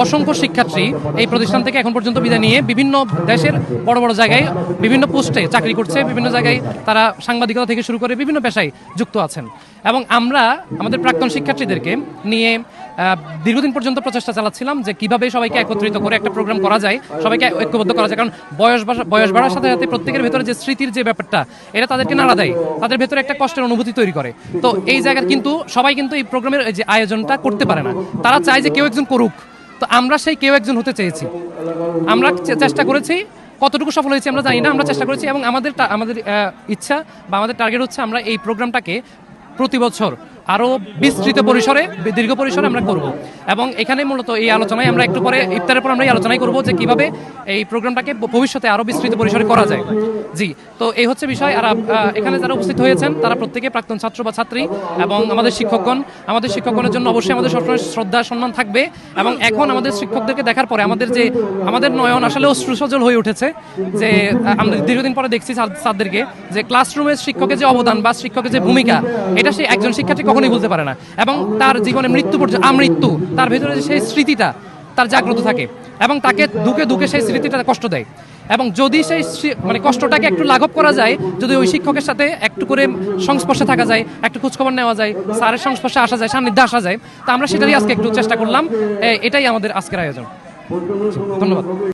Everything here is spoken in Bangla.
অসংখ্য শিক্ষার্থী এই প্রতিষ্ঠান থেকে এখন পর্যন্ত বিদায় নিয়ে বিভিন্ন দেশের বড় বড় জায়গায় বিভিন্ন পোস্টে চাকরি করছে, বিভিন্ন জায়গায় তারা সাংবাদিকতা থেকে শুরু করে বিভিন্ন পেশায় যুক্ত আছেন। এবং আমরা আমাদের প্রাক্তন শিক্ষার্থীদেরকে নিয়ে দীর্ঘদিন পর্যন্ত প্রচেষ্টা চালাচ্ছিলাম যে কিভাবে সবাইকে একত্রিত করে একটা প্রোগ্রাম করা যায়, সবাইকে ঐক্যবদ্ধ করা যায়। কারণ বয়স বাড়ার সাথে সাথে প্রত্যেকের ভেতরে যে স্মৃতির যে ব্যাপারটা, এটা তাদেরকে নাড়া দেয়, তাদের ভেতরে একটা কষ্টের অনুভূতি তৈরি করে। তো এই জায়গায় কিন্তু সবাই কিন্তু এই প্রোগ্রামের যে আয়োজনটা করতে পারে না, তারা চায় যে কেউ একজন করুক। তো আমরা সেই কেউ একজন হতে চেয়েছি, আমরা চেষ্টা করেছি। কতটুকু সফল হয়েছে আমরা জানি না, আমরা চেষ্টা করেছি। এবং আমাদের ইচ্ছা বা আমাদের টার্গেট হচ্ছে আমরা এই প্রোগ্রামটাকে প্রতি বছর আরও বিস্তৃত পরিসরে, দীর্ঘ পরিসরে আমরা করব। এবং এখানে মূলত এই আলোচনায় আমরা একটু পরে ইফতারের পর আমরা এই আলোচনায় করব যে কিভাবে এই প্রোগ্রামটাকে ভবিষ্যতে আরও বিস্তৃত পরিসরে করা যায়। জি, তো এই হচ্ছে বিষয়। আর এখানে যারা উপস্থিত হয়েছেন তারা প্রত্যেকে প্রাক্তন ছাত্র বা ছাত্রী এবং আমাদের শিক্ষকগণের জন্য অবশ্যই আমাদের সবসময় শ্রদ্ধা সম্মান থাকবে। এবং এখন আমাদের শিক্ষকদেরকে দেখার পরে আমাদের নয়ন আসলে অশ্রুসজল হয়ে উঠেছে যে আমরা দীর্ঘদিন পরে দেখছি স্যারদেরকে যে ক্লাসরুমের শিক্ষকের যে অবদান বা শিক্ষকের যে ভূমিকা, এটা সেই একজন শিক্ষার্থী কখনোই বলতে পারে না। এবং তার জীবনে মৃত্যু পর্যন্ত আমৃত্যু তার ভেতরে যে সেই স্মৃতিটা তার জাগ্রত থাকে এবং তাকে দুকে দুকে সেই স্মৃতিটা কষ্ট দেয়। এবং যদি সেই কষ্টটাকে একটু লাঘব করা যায়, যদি ওই শিক্ষকের সাথে একটু করে সংস্পর্শে থাকা যায়, একটু খোঁজখবর নেওয়া যায়, স্যারের সংস্পর্শে আসা যায়, সান্নিধ্যে আসা যায়, তা আমরা সেটারই আজকে একটু চেষ্টা করলাম। এটাই আমাদের আজকের আয়োজন। ধন্যবাদ।